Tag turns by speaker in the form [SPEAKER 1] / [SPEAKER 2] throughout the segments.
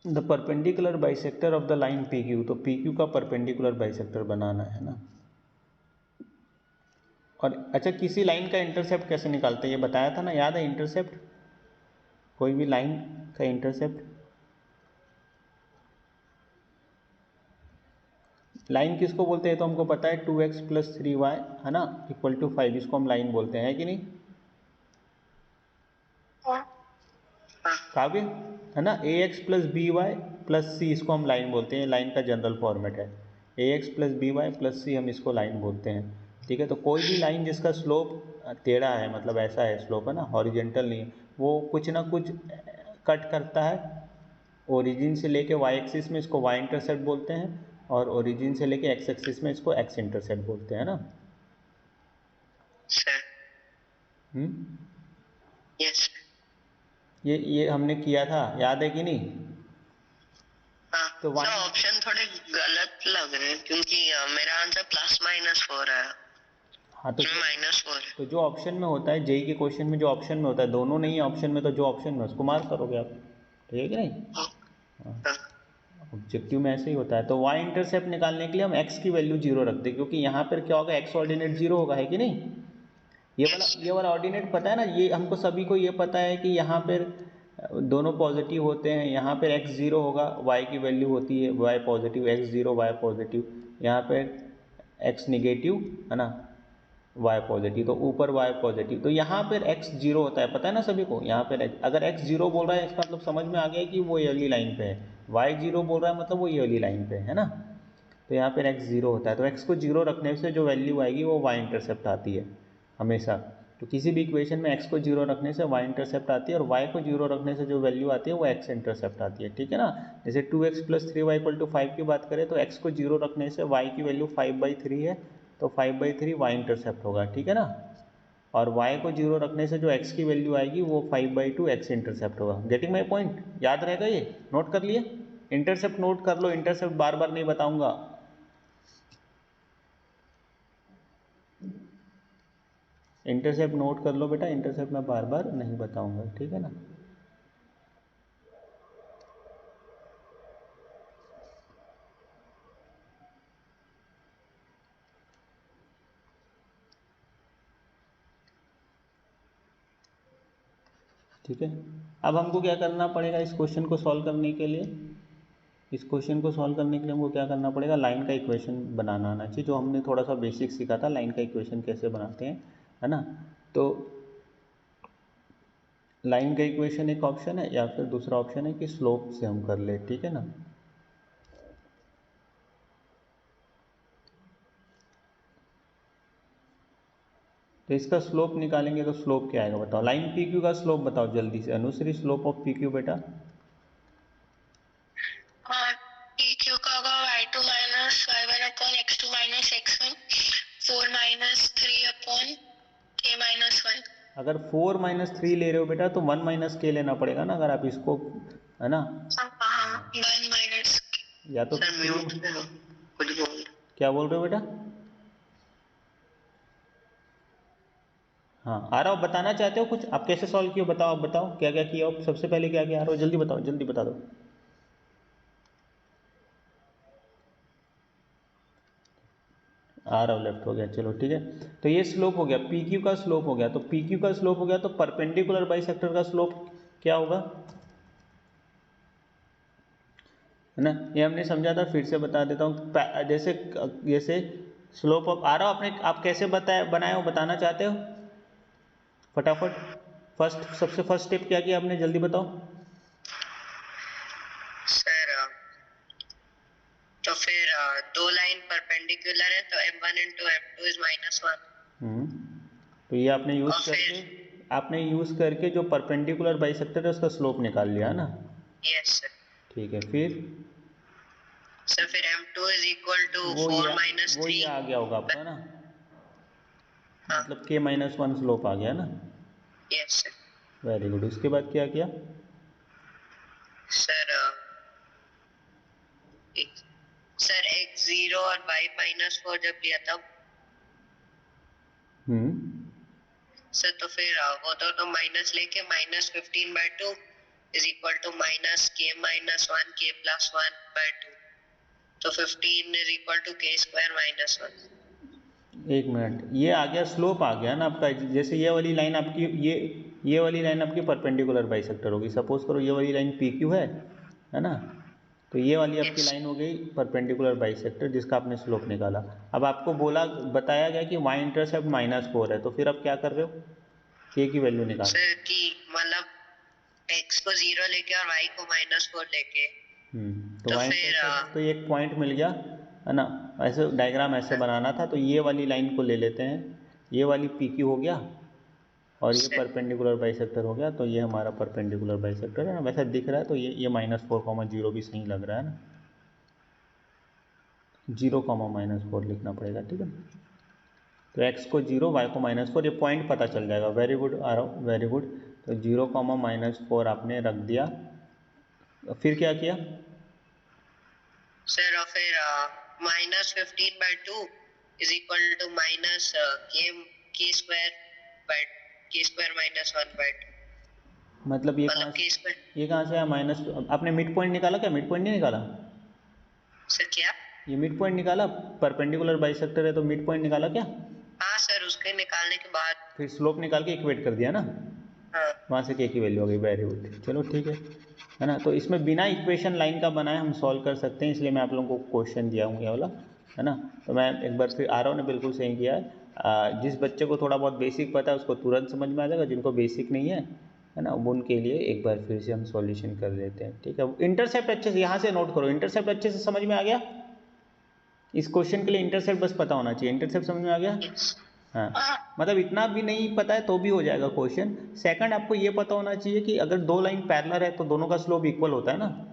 [SPEAKER 1] The perpendicular bisector of the line P Q, तो P Q का perpendicular bisector बनाना है ना। और अच्छा, किसी लाइन का इंटरसेप्ट कैसे निकालते हैं ये बताया था ना, याद है? इंटरसेप्ट, कोई भी लाइन का इंटरसेप्ट, लाइन किसको बोलते हैं तो हमको पता है, 2x + 3y है ना इक्वल टू 5, इसको हम लाइन बोलते हैं, है कि नहीं काव्य? है ना, ax + by + c, इसको हम लाइन बोलते हैं, लाइन का जनरल फॉर्मेट है, ax + by + c, हम इसको लाइन बोलते हैं। ठीक है, तो कोई भी लाइन जिसका स्लोप टेढ़ा है, मतलब ऐसा है स्लोप, है ना, हॉरिजेंटल नहीं है, वो कुछ ना कुछ कट करता है ओरिजिन से लेके y एक्सिस में, इसको y इंटरसेप्ट बोलते हैं, और ओरिजिन से लेके x एक्सिस में इसको x इंटरसेप्ट बोलते हैं ना।
[SPEAKER 2] यस,
[SPEAKER 1] ये हमने किया था, याद है कि नहीं? तो
[SPEAKER 2] सर ऑप्शन थोड़े गलत लग रहे हैं क्योंकि मेरा आंसर +-4 है।
[SPEAKER 1] हाँ, तो
[SPEAKER 2] -4
[SPEAKER 1] तो जो ऑप्शन में होता है, जेई के क्वेश्चन में जो ऑप्शन में होता है, दोनों नहीं है ऑप्शन में, तो जो ऑप्शन में उसको मार्क करोगे आप, ठीक है कि नहीं? ऑब्जेक्टिव में ऐसे ही होता है। तो y इंटरसेप्ट निकालने के लिए हम x की वैल्यू 0 रखते हैं, क्योंकि यहाँ पर क्या होगा, x ऑर्डिनेट 0 होगा, है कि नहीं? ये वाला ऑर्डिनेट पता है ना, ये हमको सभी को ये पता है कि यहाँ पर दोनों पॉजिटिव होते हैं, यहाँ पर x 0 होगा, y की वैल्यू होती है y positive, x 0 y positive, यहाँ पर x निगेटिव, है ना, y पॉजिटिव, तो ऊपर y पॉजिटिव, तो यहाँ पर x 0 होता है, पता है ना सभी को। यहाँ पर अगर x 0 बोल रहा है, इसका मतलब समझ में आ गया कि वो ये वाली लाइन पे है, y 0 बोल रहा है मतलब वो ये वाली लाइन पे है ना। तो यहाँ पर x 0 होता है, तो x को 0 रखने से जो वैल्यू आएगी वो y इंटरसेप्ट आती है हमेशा। तो किसी भी इक्वेशन में x को 0 रखने से y इंटरसेप्ट आती है, और y को 0 रखने से जो वैल्यू आती है वो x इंटरसेप्ट आती है, ठीक है ना। जैसे 2x + 3y = 5 की बात करें, तो x को 0 रखने से y की वैल्यू 5/3 है, तो 5/3 y इंटरसेप्ट होगा, ठीक है ना। और y को 0 रखने से जो x की वैल्यू आएगी वो 5/2 x इंटरसेप्ट होगा। Getting my point? याद रहेगा ये? नोट कर लिए? इंटरसेप्ट नोट कर लो, इंटरसेप्ट बार बार नहीं बताऊंगा। इंटरसेप्ट नोट कर लो बेटा, इंटरसेप्ट मैं बार बार नहीं बताऊंगा, ठीक है ना। ठीक है, अब हमको क्या करना पड़ेगा इस क्वेश्चन को सॉल्व करने के लिए? इस क्वेश्चन को सॉल्व करने के लिए हमको क्या करना पड़ेगा, लाइन का इक्वेशन बनाना आना चाहिए, जो हमने थोड़ा सा बेसिक सीखा था, लाइन का इक्वेशन कैसे बनाते हैं, है ना। तो लाइन का इक्वेशन एक ऑप्शन है, या फिर दूसरा ऑप्शन है कि स्लोप से हम कर ले, ठीक है ना। तो इसका स्लोप निकालेंगे, तो स्लोप क्या आएगा बताओ, लाइन पी क्यू का स्लोप बताओ जल्दी से, Anushree, slope of P Q बेटा।
[SPEAKER 2] PQ का होगा y2 - y1 / x2 - x1, 4 - 3 / k - 1।
[SPEAKER 1] अगर 4 - 3 ले रहे हो बेटा, तो 1 - k लेना पड़ेगा ना, अगर आप इसको, है ना।
[SPEAKER 2] 1 -
[SPEAKER 1] या तो
[SPEAKER 2] सर म्यूट कुछ बोल,
[SPEAKER 1] क्या बोल रहे हो बेटा? हाँ, आ रहा हो, बताना चाहते हो कुछ, आप कैसे सॉल्व किए बताओ, आप बताओ क्या क्या किया हो, सबसे पहले क्या क्या आ रहा हो, जल्दी बताओ, जल्दी बता दो। आ रहा हो, लेफ्ट हो गया, चलो ठीक है। तो ये स्लोप हो गया, पी क्यू का स्लोप हो गया, तो पी क्यू का स्लोप हो गया, तो परपेंडिकुलर बाइसेक्टर का स्लोप क्या होगा, है ना। ये हमने समझा था, फिर से बता देता हूँ। जैसे जैसे स्लोप ऑफ आ रहा हो, आपने आप कैसे बनाए हो, बताना चाहते हो फटाफट। सबसे फर्स्ट स्टेप क्या किया आपने, जल्दी बताओ।
[SPEAKER 2] सर तो फिर दो लाइन परपेंडिकुलर है, तो m1 × m2 = -1।
[SPEAKER 1] तो ये आपने यूज करके जो परपेंडिकुलर बाइसेक्टर है उसका स्लोप निकाल लिया, है ना।
[SPEAKER 2] Yes sir.
[SPEAKER 1] ठीक है, फिर
[SPEAKER 2] सर फिर m2 = 4 -
[SPEAKER 1] वो ये
[SPEAKER 2] 3।
[SPEAKER 1] आ गया होगा आपका ना, मतलब k - 1 स्लोप आ गया ना।
[SPEAKER 2] Yes sir.
[SPEAKER 1] वेरी गुड, उसके बाद क्या किया?
[SPEAKER 2] सर सर x0 और y - 4 जब लिया तब
[SPEAKER 1] हम्म
[SPEAKER 2] सर, तो फिर वो तो माइनस लेके -15/2 is equal to minus k minus 1 k plus 1 by 2. तो 15 is equal to k square minus 1.
[SPEAKER 1] एक मिनट, ये आ गया स्लोप आ गया ना आपका। जैसे ये वाली लाइन आपकी, ये वाली लाइन आपकी परपेंडिकुलर बाइसेक्टर होगी। सपोज करो ये वाली लाइन पी क्यू है ना, तो ये वाली आपकी लाइन हो गई परपेंडिकुलर बाइसेक्टर जिसका आपने स्लोप निकाला। अब आपको बताया गया कि वाई इंटरसेप्ट -4 है, तो फिर आप क्या कर रहे हो, के की वैल्यू निकाल।
[SPEAKER 2] सर कि मतलब x को 0 लेके और y को -4 लेके,
[SPEAKER 1] तो वाई इंटरसेप्ट तो एक पॉइंट मिल गया है ना। ऐसे डायग्राम ऐसे बनाना था, तो ये वाली लाइन को ले लेते हैं, ये वाली पी क्यू हो गया और ये परपेंडिकुलर बाइसेक्टर हो गया। तो ये हमारा परपेंडिकुलर बाइसेक्टर है ना, वैसा दिख रहा है। तो ये -4, 0 भी सही लग रहा है ना, 0, -4 लिखना पड़ेगा, ठीक है। तो x को 0, y को -4, ये पॉइंट पता चल जाएगा। वेरी गुड आ रहा हूँ, वेरी गुड। तो 0, -4 आपने रख दिया, फिर क्या किया
[SPEAKER 2] सर? और फिर -15/2 is equal to minus k square minus 1/2।
[SPEAKER 1] मतलब ये कहाँ से आया माइनस? आपने मिड पॉइंट निकाला क्या? मिड पॉइंट नहीं निकाला
[SPEAKER 2] सर? क्या
[SPEAKER 1] ये मिड पॉइंट निकाला? परपेंडिकुलर बाइसेक्टर है तो मिड पॉइंट निकाला क्या?
[SPEAKER 2] हाँ सर, उसके निकालने के बाद
[SPEAKER 1] फिर स्लोप निकाल के इक्वेट कर दिया ना।
[SPEAKER 2] हाँ।
[SPEAKER 1] वहाँ से के की वैल्यू हो गई। वेरी गुड, चलो ठीक है ना। तो इसमें बिना इक्वेशन लाइन का बनाए हम सॉल्व कर सकते हैं, इसलिए मैं आप लोगों को क्वेश्चन दिया हूँ ये वाला, है ना। तो मैं एक बार फिर आ रहा हूँ ने बिल्कुल सही किया है। जिस बच्चे को थोड़ा बहुत बेसिक पता है उसको तुरंत समझ में आ जाएगा, जिनको बेसिक नहीं है ना, उनके लिए एक बार फिर से हम सॉल्यूशन कर लेते हैं, ठीक है। इंटरसेप्ट अच्छे से यहाँ से नोट करो, इंटरसेप्ट अच्छे से समझ में आ गया। इस क्वेश्चन के लिए इंटरसेप्ट बस पता होना चाहिए। इंटरसेप्ट समझ में आ गया? हाँ, मतलब इतना भी नहीं पता है तो भी हो जाएगा क्वेश्चन। सेकंड, आपको ये पता होना चाहिए कि अगर दो लाइन पैरेलल है तो दोनों का स्लोप इक्वल होता है ना।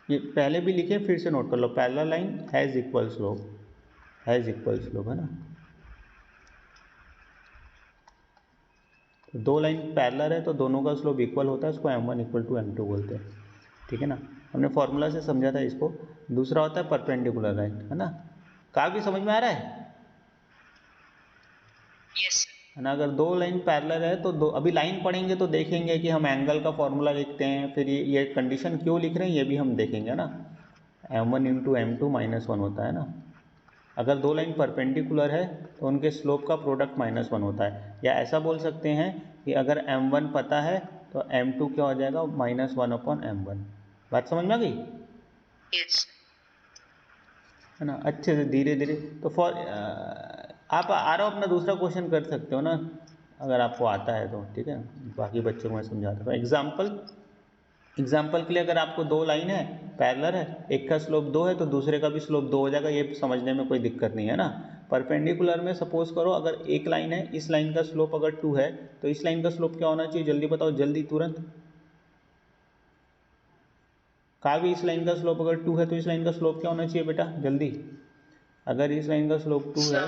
[SPEAKER 1] ये पहले भी लिखे, फिर से नोट कर लो। Parallel line has equal slope, has equal slope, है ना। तो दो लाइन पैरेलल है तो दोनों का स्लोप इक्वल होता है, उसको m1 = m2 बोलते हैं, ठीक है ना। हमने फॉर्मूला से समझा था इसको। दूसरा होता है परपेंडिकुलर लाइन, है ना। काफ़ी समझ में आ रहा है?
[SPEAKER 2] यस
[SPEAKER 1] है ना। अगर दो लाइन पैरेलल है तो दो, अभी लाइन पढ़ेंगे तो देखेंगे कि हम एंगल का फॉर्मूला लिखते हैं, फिर ये कंडीशन क्यों लिख रहे हैं ये भी हम देखेंगे ना। m1 × m2 -1 होता है ना। अगर दो लाइन परपेंडिकुलर है तो उनके स्लोप का प्रोडक्ट -1 होता है। या ऐसा बोल सकते हैं कि अगर m1 पता है तो m2 क्या हो जाएगा, -1/m1। बात समझ में आ गई?
[SPEAKER 2] यस
[SPEAKER 1] है ना। अच्छे से धीरे धीरे। तो आप आ रहे हो, अपना दूसरा क्वेश्चन कर सकते हो ना अगर आपको आता है तो, ठीक है। बाकी बच्चों को मैं समझाता हूँ। एग्जाम्पल के लिए, अगर आपको दो लाइन है पैरेलल है, एक का स्लोप 2 है तो दूसरे का भी स्लोप 2 हो जाएगा, ये समझने में कोई दिक्कत नहीं है ना। परपेंडिकुलर में सपोज करो अगर एक लाइन है, इस लाइन का स्लोप अगर 2 है तो इस लाइन का स्लोप क्या होना चाहिए, जल्दी बताओ, जल्दी तुरंत। भी इस लाइन का स्लोप अगर 2 है तो इस लाइन का स्लोप क्या होना चाहिए बेटा, जल्दी। अगर इस लाइन का स्लोप 2 है,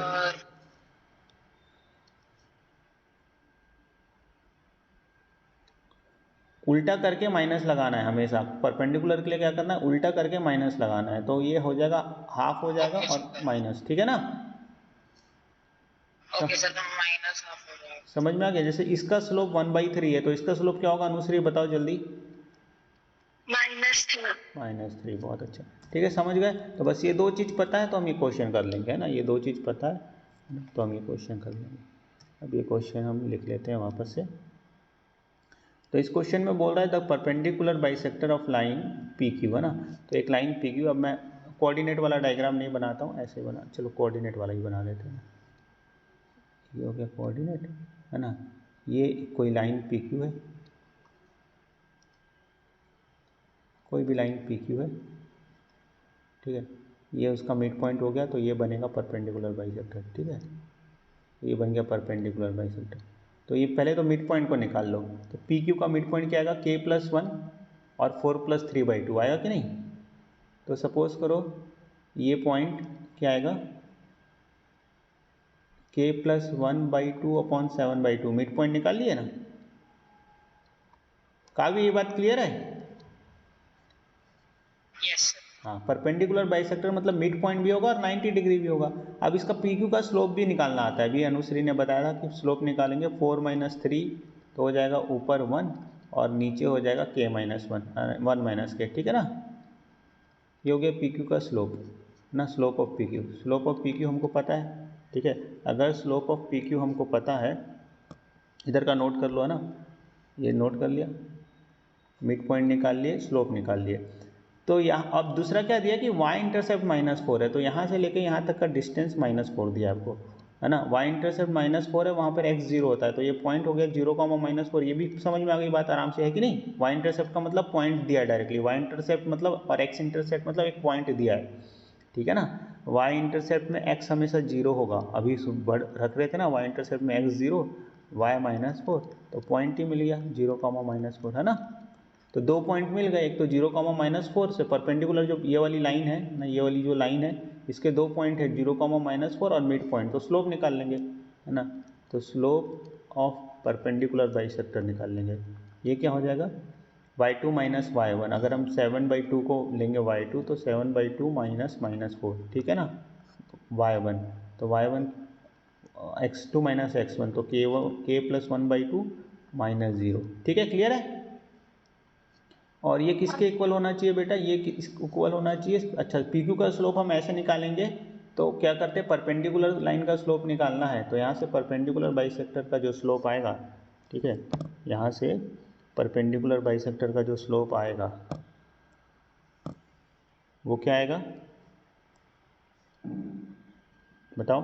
[SPEAKER 1] उल्टा करके माइनस लगाना है हमेशा। परपेंडिकुलर के लिए क्या करना है, उल्टा करके माइनस लगाना है। तो ये हो जाएगा हाफ हो जाएगा और माइनस, ठीक है ना।
[SPEAKER 2] ओके सर, माइनस हाफ हो जाएगा।
[SPEAKER 1] समझ में आ गया? जैसे इसका स्लोप 1/3 है तो इसका स्लोप क्या होगा अनुश्री, बताओ जल्दी। -3। बहुत अच्छा, ठीक है, समझ गए। तो बस ये दो चीज़ पता है तो हम ये क्वेश्चन कर लेंगे, है ना। ये दो चीज़ पता है तो हम ये क्वेश्चन कर लेंगे। अब ये क्वेश्चन हम लिख लेते हैं वापस से। तो इस क्वेश्चन में बोल रहा है the perpendicular bisector of line P Q, है ना। तो एक लाइन पी क्यू, अब मैं कोऑर्डिनेट वाला डायग्राम नहीं बनाता हूँ, ऐसे बना, चलो कोऑर्डिनेट वाला ही बना लेते हैं। ये हो गया कोऑर्डिनेट, है ना। ये कोई लाइन पी क्यू है, कोई भी लाइन पी क्यू है, ठीक है। ये उसका मिड पॉइंट हो गया तो ये बनेगा परपेंडिकुलर बाइसेक्टर, ठीक है। ये बन गया परपेंडिकुलर बाइसेक्टर। तो ये पहले तो मिड पॉइंट को निकाल लो। तो पी क्यू का मिड पॉइंट क्या आएगा, k+1 और 4+3/2 आएगा कि नहीं। तो सपोज करो ये पॉइंट क्या आएगा, k+1/2/7/2, मिड पॉइंट निकाल लिए ना। काव्य ये बात क्लियर है?
[SPEAKER 2] यस
[SPEAKER 1] हाँ, परपेंडिकुलर बाइसेक्टर मतलब मिड पॉइंट भी होगा और 90 डिग्री भी होगा। अब इसका पी क्यू का स्लोप भी निकालना आता है। अभी अनुश्री ने बताया था कि स्लोप निकालेंगे 4 - 3 तो हो जाएगा ऊपर 1 और नीचे हो जाएगा k माइनस वन माइनस के, ठीक है ना। ये हो गया पी क्यू का स्लोप ना, slope of P Q. Slope of P Q हमको पता है, ठीक है। अगर स्लोप ऑफ पी क्यू हमको पता है, इधर का नोट कर लो, है ना, ये नोट कर लिया, मिड पॉइंट निकाल लिए, स्लोप निकाल लिए। तो यहाँ अब दूसरा क्या दिया कि y इंटरसेप्ट -4 है, तो यहाँ से लेके यहाँ तक का डिस्टेंस -4 दिया आपको, है ना। y इंटरसेप्ट -4 है, वहाँ पर x 0 होता है, तो ये पॉइंट हो गया 0, -4। ये भी समझ में आ गई बात आराम से, है कि नहीं। y इंटरसेप्ट का मतलब पॉइंट दिया है डायरेक्टली, y इंटरसेप्ट मतलब, और x इंटरसेप्ट मतलब एक पॉइंट दिया है, ठीक है ना। y इंटरसेप्ट में x हमेशा 0 होगा, अभी रख रहे थे ना, y इंटरसेप्ट में x 0, y -4, तो पॉइंट ही मिल गया 0, -4, है ना। तो दो पॉइंट मिल गए, एक तो 0, -4 से परपेंडिकुलर जो ये वाली लाइन है ना, ये वाली जो लाइन है, इसके दो पॉइंट है 0, -4 और मिड पॉइंट, तो स्लोप निकाल लेंगे, है ना। तो स्लोप ऑफ परपेंडिकुलर बाइसेक्टर निकाल लेंगे। ये क्या हो जाएगा, y2 - y1। अगर हम 7/2 को लेंगे y2, तो 7/2 - -4, ठीक है ना, y1। तो y1 x2 - x1, तो k + 1/2 -0, ठीक है, क्लियर है। और ये किसके इक्वल होना चाहिए बेटा, ये इक्वल होना चाहिए, अच्छा पी क्यू का स्लोप हम ऐसे निकालेंगे, तो क्या करते हैं, परपेंडिकुलर लाइन का स्लोप निकालना है, तो यहाँ से परपेंडिकुलर बाइसेक्टर का जो स्लोप आएगा, ठीक है, यहाँ से परपेंडिकुलर बाइसेक्टर का जो स्लोप आएगा वो क्या आएगा, बताओ।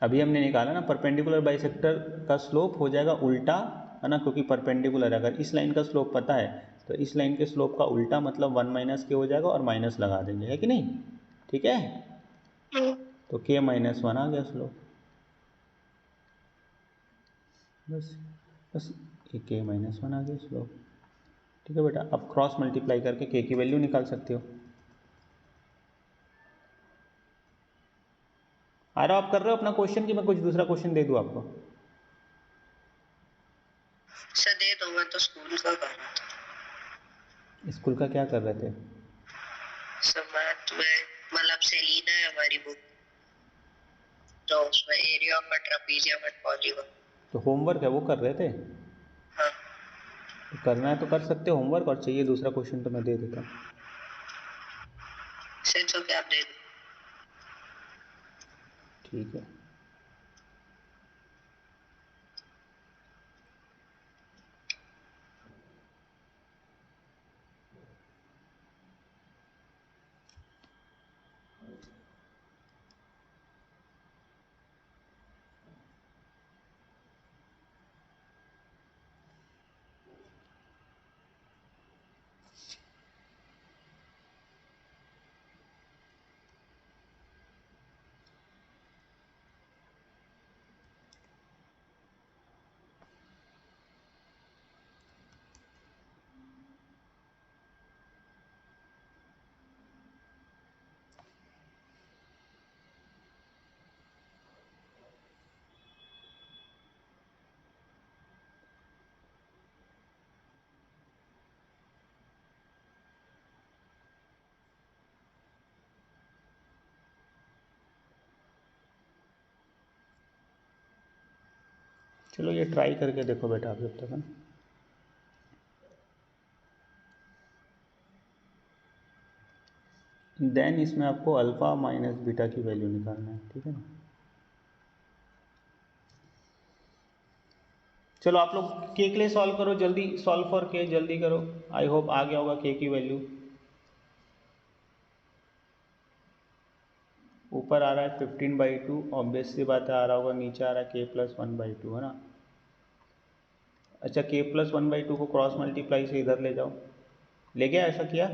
[SPEAKER 1] अभी हमने निकाला ना, परपेंडिकुलर बाइसेक्टर का स्लोप हो जाएगा उल्टा, है ना, क्योंकि परपेंडिकुलर है। अगर इस लाइन का स्लोप पता है, तो इस लाइन के स्लोप का उल्टा मतलब 1 - k हो जाएगा, और माइनस लगा देंगे, है कि नहीं, ठीक है। तो k -1 आ गया स्लोप, बस बस ये k -1 आ गया स्लोप, ठीक है बेटा। अब क्रॉस मल्टीप्लाई करके k की वैल्यू निकाल सकते हो। आ रहा, आप कर रहे हो अपना क्वेश्चन, कि मैं कुछ दूसरा क्वेश्चन दे दूँ आपको।
[SPEAKER 2] सर दे दो, मैं तो स्कूल का कर रहा था।
[SPEAKER 1] स्कूल का क्या कर रहे थे।
[SPEAKER 2] सर मैथ में मतलब सेलिना है हमारी बुक, तो उसमें area of a trapezium at polygon.
[SPEAKER 1] तो होमवर्क है वो कर रहे थे।
[SPEAKER 2] हाँ
[SPEAKER 1] तो करना है तो कर सकते हो होमवर्क, और चाहिए दूसरा क्वेश्चन तो मैं दे देता हूँ।
[SPEAKER 2] सर तो क्या आप दे दो।
[SPEAKER 1] ठीक है, चलो ये ट्राई करके देखो बेटा आप जब तक, है। देन इसमें आपको अल्फ़ा माइनस बीटा की वैल्यू निकालना है, ठीक है ना। चलो आप लोग के लिए सॉल्व करो, जल्दी सॉल्व फॉर के, जल्दी करो। आई होप आ गया होगा के की वैल्यू। ऊपर आ रहा है 15/2, ऑब्वियस सी बात है आ रहा होगा, नीचे आ रहा है k + 1/2, है ना। अच्छा k + 1/2 को क्रॉस मल्टीप्लाई से इधर ले जाओ, ले गया, ऐसा किया,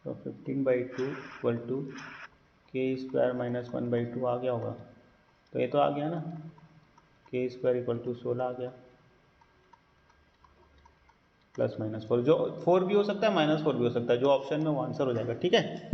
[SPEAKER 1] तो 15/2 = k² - 1/2 आ गया होगा, तो ये तो आ गया ना, k² = 16 आ गया, +- 4, जो 4 भी हो सकता है -4 भी हो सकता है, जो ऑप्शन में वो आंसर हो जाएगा, ठीक है।